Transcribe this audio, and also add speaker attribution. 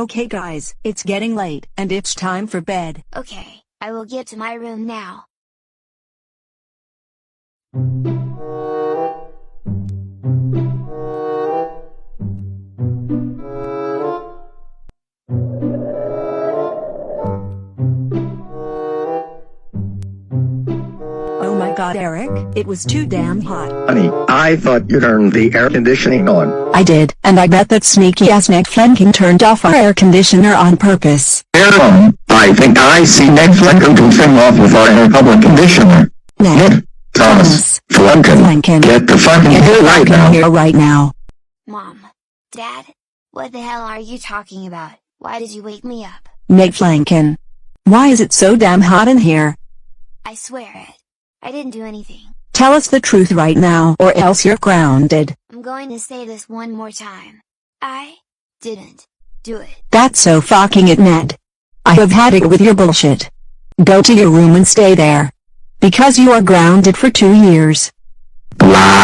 Speaker 1: Okay guys, it's getting late, and it's time for bed.
Speaker 2: Okay, I will get to my room now.
Speaker 1: Oh my god Eric, it was too damn hot.
Speaker 3: Honey, I thought you turned the air conditioning on.
Speaker 1: I did, and I bet that sneaky ass Ned Flenkin turned off our air conditioner on purpose.
Speaker 3: I think I see Ned Flenkin goofing off with our air public conditioner.
Speaker 1: Ned.
Speaker 3: Thomas. Flenkin. Get the fucking here right now.
Speaker 1: Here right now.
Speaker 2: Mom. Dad? What the hell are you talking about? Why did you wake me up?
Speaker 1: Ned Flenkin. Why is it so damn hot in here?
Speaker 2: I swear it. I didn't do anything.
Speaker 1: Tell us the truth right now or else you're grounded.
Speaker 2: I'm going to say this one more time. I didn't do it.
Speaker 1: That's so fucking it, Ned. I have had it with your bullshit. Go to your room and stay there. Because you are grounded for 2 years.
Speaker 3: Blah.